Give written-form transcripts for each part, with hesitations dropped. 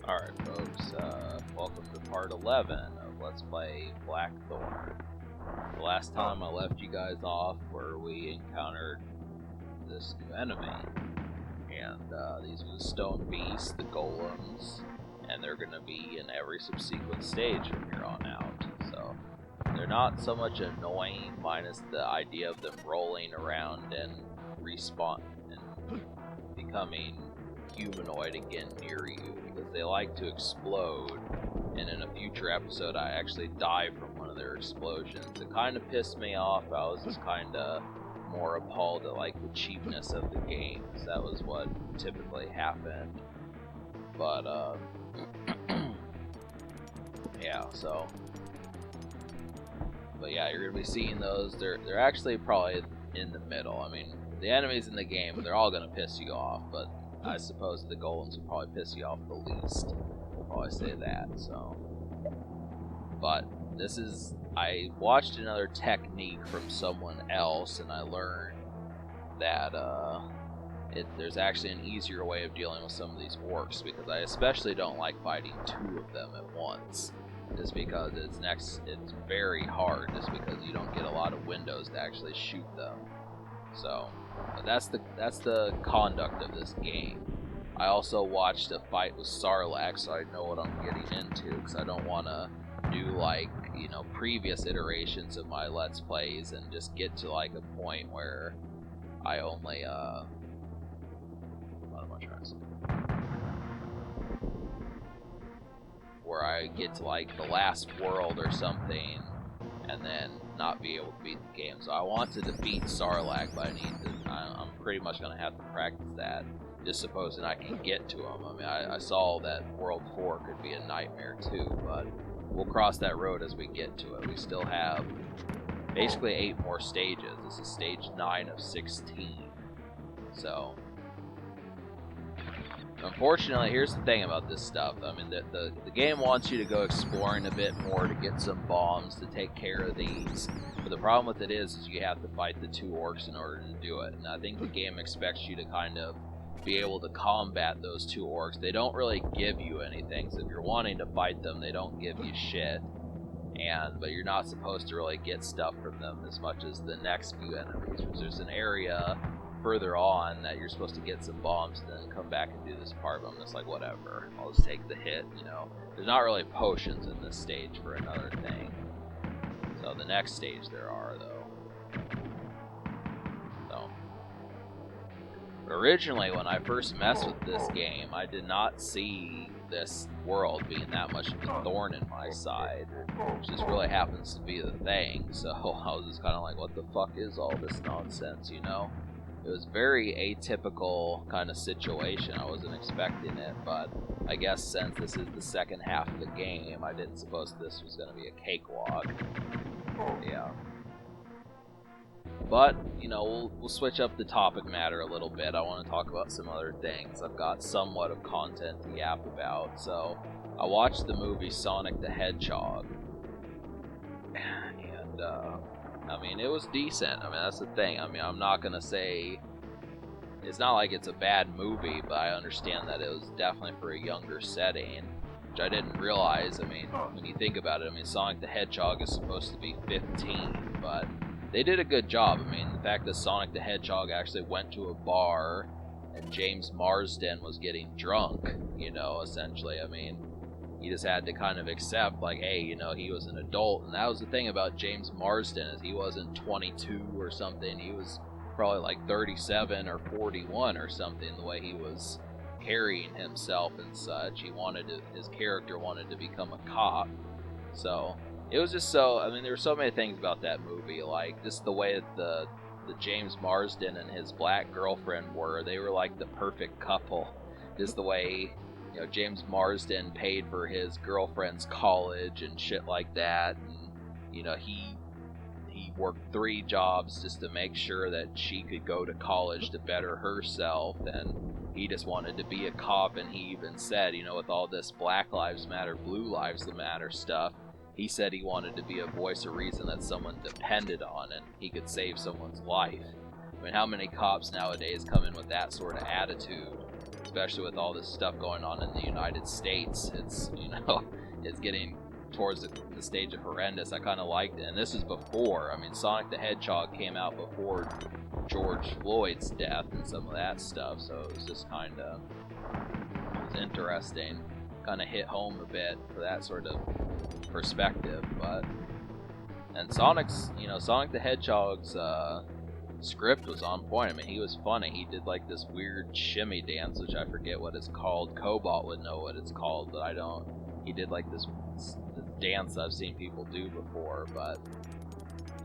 Alright folks, welcome to part 11 of Let's Play Blackthorne. The last time I left you guys off where we encountered this new enemy. And these are the stone beasts, the golems, and they're going to be in every subsequent stage from here on out. So they're not so much annoying, minus the idea of them rolling around and respawning and becoming humanoid again near you, because they like to explode, and in a future episode I actually die from one of their explosions. It kind of pissed me off. I was just kind of more appalled at like the cheapness of the game, because that was what typically happened. But yeah, so you're gonna be seeing those. They're actually probably in the middle. I mean, the enemies in the game, they're all gonna piss you off, but I suppose the golems will probably piss you off the least. I'll probably say that, so. But this is, I watched another technique from someone else, and I learned that there's actually an easier way of dealing with some of these orcs, because I especially don't like fighting two of them at once. Just because it's very hard, just because you don't get a lot of windows to actually shoot them. So, but that's the conduct of this game. I also watched a fight with Sarlacc, so I know what I'm getting into, because I don't want to do like, you know, previous iterations of my Let's Plays and just get to like a point where I only what am I trying to say? Where I get to like the last world or something, and then not be able to beat the game. So I want to defeat Sarlacc, but I'm pretty much going to have to practice that, just supposing I can get to him. I mean, I saw that World 4 could be a nightmare too, but we'll cross that road as we get to it. We still have basically 8 more stages. This is stage 9 of 16. So, unfortunately, here's the thing about this stuff. I mean, the game wants you to go exploring a bit more to get some bombs to take care of these. But the problem with it is you have to fight the 2 orcs in order to do it. And I think the game expects you to kind of be able to combat those 2 orcs. They don't really give you anything. So if you're wanting to fight them, they don't give you shit. But you're not supposed to really get stuff from them as much as the next few enemies. Because there's an area further on that you're supposed to get some bombs and then come back and do this part, but I'm just like, whatever, I'll just take the hit, you know. There's not really potions in this stage for another thing. So the next stage there are, though. So originally, when I first messed with this game, I did not see this world being that much of a thorn in my side, which just really happens to be the thing. So I was just kind of like, what the fuck is all this nonsense, you know? It was very atypical kind of situation. I wasn't expecting it, but I guess since this is the second half of the game, I didn't suppose this was going to be a cakewalk. Yeah. But, you know, we'll switch up the topic matter a little bit. I want to talk about some other things. I've got somewhat of content to yap about. So, I watched the movie Sonic the Hedgehog. And, I mean, it was decent. I mean, that's the thing. I mean, I'm not going to say it's not like it's a bad movie, but I understand that it was definitely for a younger setting, which I didn't realize. I mean, when you think about it, I mean, Sonic the Hedgehog is supposed to be 15, but they did a good job. I mean, the fact that Sonic the Hedgehog actually went to a bar and James Marsden was getting drunk, you know, essentially. I mean, he just had to kind of accept, like, hey, you know, he was an adult. And that was the thing about James Marsden, is he wasn't 22 or something. He was probably like 37 or 41 or something, the way he was carrying himself and such. His character wanted to become a cop. So it was just so, I mean, there were so many things about that movie, like just the way that the James Marsden and his black girlfriend were. They were like the perfect couple. Just the way, you know, James Marsden paid for his girlfriend's college and shit like that, and, you know, he worked 3 jobs just to make sure that she could go to college to better herself, and he just wanted to be a cop. And he even said, you know, with all this Black Lives Matter, Blue Lives Matter stuff, he said he wanted to be a voice of reason that someone depended on, and he could save someone's life. I mean, how many cops nowadays come in with that sort of attitude? especially with all this stuff going on in the United States. It's, you know, it's getting towards the stage of horrendous. I kind of liked it, and this is before. I mean, Sonic the Hedgehog came out before George Floyd's death and some of that stuff, so it was just kind of interesting. Kind of hit home a bit for that sort of perspective, but and Sonic's, you know, Sonic the Hedgehog's script was on point. I mean, he was funny. He did like this weird shimmy dance, which I forget what it's called. Cobalt would know what it's called, but I don't. He did like this dance I've seen people do before, but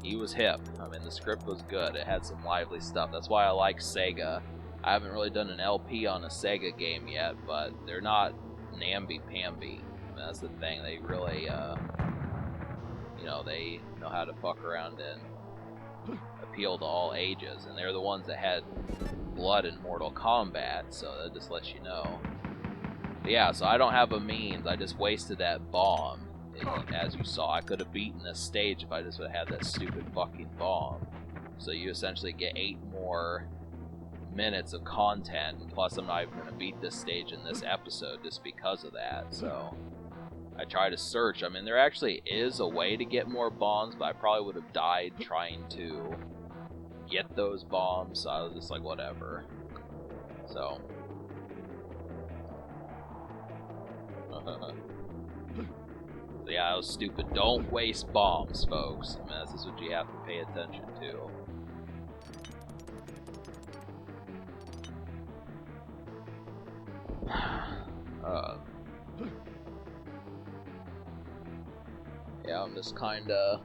he was hip. I mean, the script was good. It had some lively stuff. That's why I like Sega. I haven't really done an LP on a Sega game yet, but they're not namby-pamby. I mean, that's the thing. They really, you know, they know how to fuck around and appeal to all ages, and they're the ones that had blood in Mortal Kombat, so that just lets you know. But yeah, so I don't have a means. I just wasted that bomb. As you saw, I could have beaten this stage if I just would have had that stupid fucking bomb. So you essentially get 8 more minutes of content, and plus I'm not even going to beat this stage in this episode just because of that. So I try to search. I mean, there actually is a way to get more bombs, but I probably would have died trying to get those bombs, so I was just like, whatever. So yeah, that was stupid. Don't waste bombs, folks. I mean, this is what you have to pay attention to. Yeah, I'm just kinda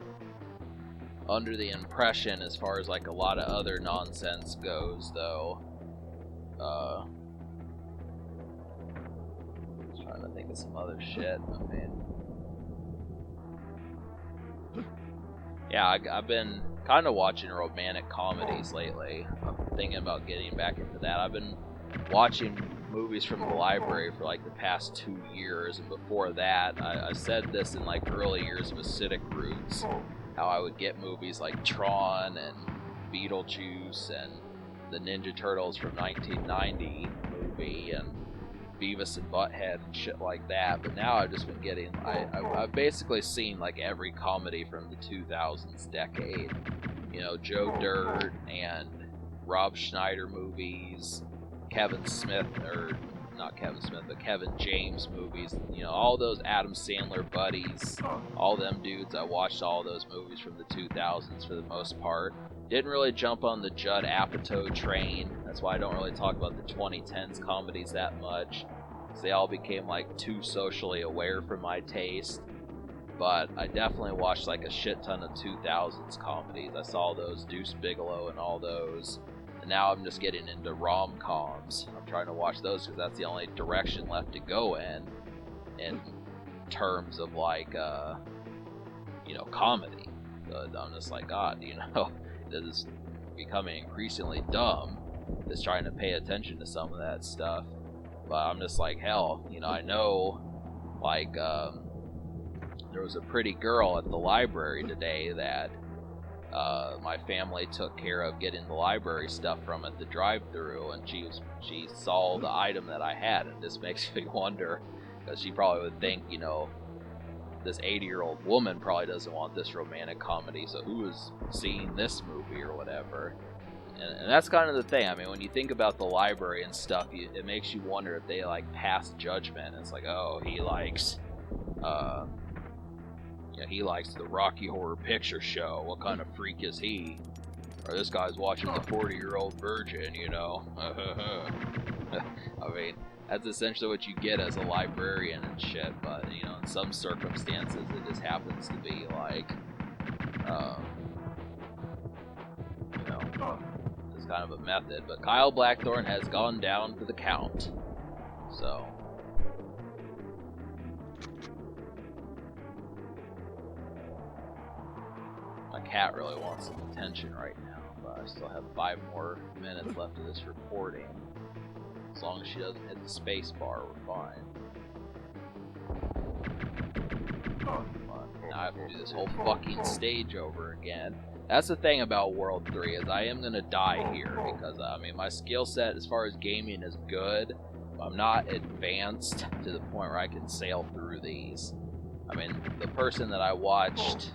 under the impression, as far as like a lot of other nonsense goes, though. Just trying to think of some other shit. I mean, yeah, I've been kind of watching romantic comedies lately. I'm thinking about getting back into that. I've been watching movies from the library for like the past 2 years, and before that, I said this in like early years of Acidic Roots, how I would get movies like Tron and Beetlejuice and the Ninja Turtles from 1990 movie and Beavis and Butthead and shit like that. But now I've just been getting, I've basically seen like every comedy from the 2000s decade. You know, Joe Dirt and Rob Schneider movies, Kevin Smith, or not Kevin Smith, but Kevin James movies, you know, all those Adam Sandler buddies, all them dudes. I watched all those movies from the 2000s for the most part. Didn't really jump on the Judd Apatow train. That's why I don't really talk about the 2010s comedies that much, because they all became like too socially aware for my taste. But I definitely watched like a shit ton of 2000s comedies. I saw those Deuce Bigelow and all those. And now I'm just getting into rom-coms. I'm trying to watch those because that's the only direction left to go in terms of like, you know, comedy. So I'm just like, God, you know, this is becoming increasingly dumb, just trying to pay attention to some of that stuff. But I'm just like, hell, you know, I know, like, there was a pretty girl at the library today that my family took care of getting the library stuff from at the drive-thru, and she saw the item that I had, and this makes me wonder, because she probably would think, you know, this 80-year-old woman probably doesn't want this romantic comedy, so who is seeing this movie or whatever? And that's kind of the thing. I mean, when you think about the library and stuff, it makes you wonder if they like pass judgment. It's like, oh, he likes yeah, he likes the Rocky Horror Picture Show. What kind of freak is he? Or this guy's watching the 40-year-old virgin, you know? I mean, that's essentially what you get as a librarian and shit, but, you know, in some circumstances it just happens to be like, you know, it's kind of a method. But Kyle Blackthorne has gone down for the count. So my cat really wants some attention right now, but I still have 5 more minutes left of this recording. As long as she doesn't hit the space bar, we're fine. But now I have to do this whole fucking stage over again. That's the thing about World 3, is I am going to die here, because, I mean, my skill set as far as gaming is good. I'm not advanced to the point where I can sail through these. I mean, the person that I watched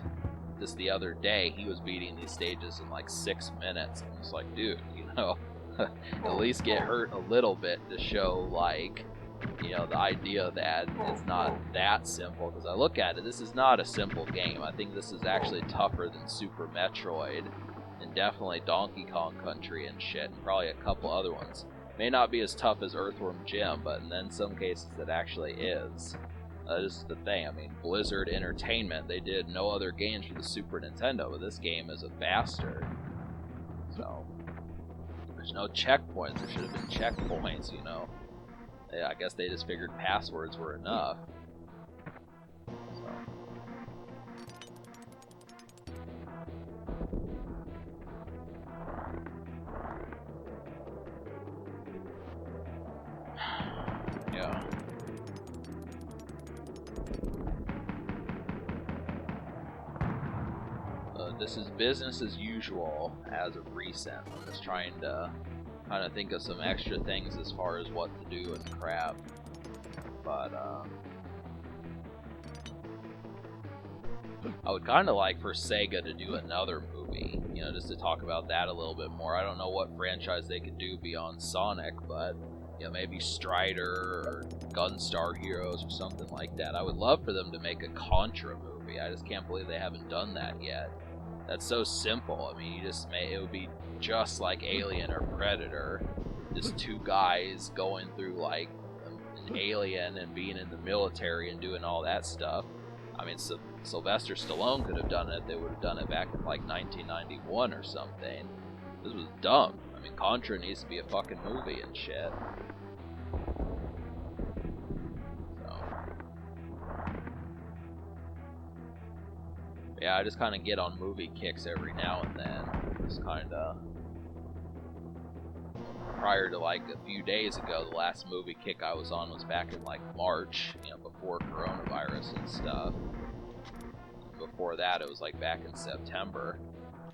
just the other day, he was beating these stages in like 6 minutes. I'm just like, dude, you know, at least get hurt a little bit to show, like, you know, the idea that it's not that simple. Because I look at it, this is not a simple game. I think this is actually tougher than Super Metroid, and definitely Donkey Kong Country and shit, and probably a couple other ones. May not be as tough as Earthworm Jim, but in some cases it actually is. This is the thing. I mean, Blizzard Entertainment, they did no other games for the Super Nintendo, but this game is a bastard. So, there's no checkpoints. There should have been checkpoints, you know. Yeah, I guess they just figured passwords were enough. So. Yeah. This is business as usual as of recent. I'm just trying to kind of think of some extra things as far as what to do and crap. But, I would kind of like for Sega to do another movie, you know, just to talk about that a little bit more. I don't know what franchise they could do beyond Sonic, but, you know, maybe Strider or Gunstar Heroes or something like that. I would love for them to make a Contra movie. I just can't believe they haven't done that yet. That's so simple. I mean, it would be just like Alien or Predator, just two guys going through like an alien and being in the military and doing all that stuff. I mean, Sylvester Stallone could have done it. They would have done it back in like 1991 or something. This was dumb. I mean, Contra needs to be a fucking movie and shit. Yeah, I just kind of get on movie kicks every now and then. Just kind of... Prior to like a few days ago, the last movie kick I was on was back in like March, you know, before coronavirus and stuff. Before that, it was like back in September.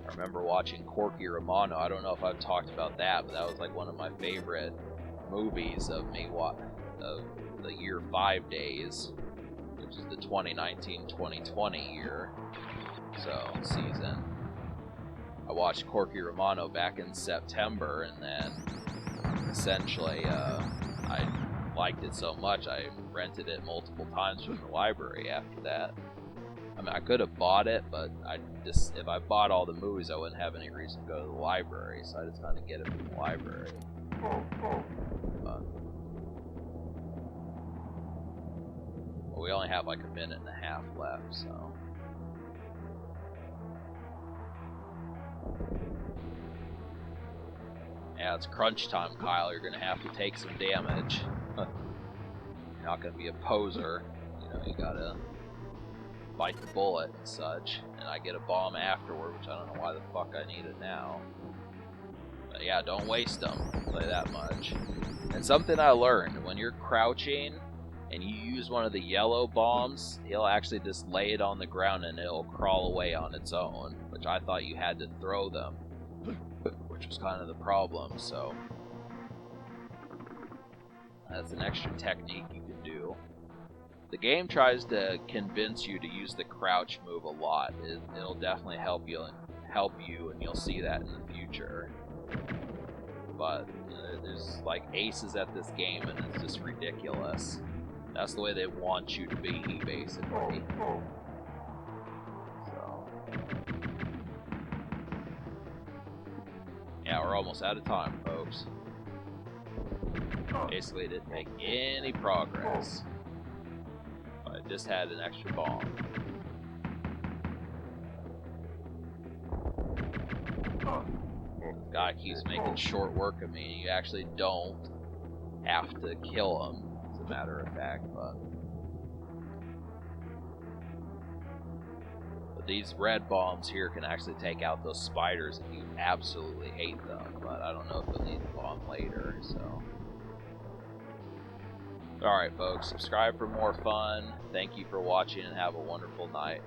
I remember watching Corky Romano. I don't know if I've talked about that, but that was like one of my favorite movies of the year 5 days, which is the 2019-2020 year. So, season. I watched Corky Romano back in September, and then essentially I liked it so much I rented it multiple times from the library after that. I mean, I could have bought it, but if I bought all the movies, I wouldn't have any reason to go to the library, so I just kind of get it from the library. But, well, we only have like a minute and a half left, so... Yeah, it's crunch time, Kyle. You're gonna have to take some damage. You're not gonna be a poser. You know, you gotta bite the bullet and such. And I get a bomb afterward, which I don't know why the fuck I need it now. But yeah, don't waste them. I'll tell you that much. And something I learned, when you're crouching and you use one of the yellow bombs, it'll actually just lay it on the ground and it'll crawl away on its own, which I thought you had to throw them, which was kind of the problem. So that's an extra technique you can do. The game tries to convince you to use the crouch move a lot. It'll definitely help you, and you'll see that in the future. But there's like aces at this game, and it's just ridiculous. That's the way they want you to be, basically. So, yeah, we're almost out of time, folks. Basically, it didn't make any progress. But I just had an extra bomb. This guy keeps making short work of me. You actually don't have to kill him, as a matter of fact, but these red bombs here can actually take out those spiders if you absolutely hate them, but I don't know if they'll need the bomb later, so... Alright folks, subscribe for more fun. Thank you for watching and have a wonderful night.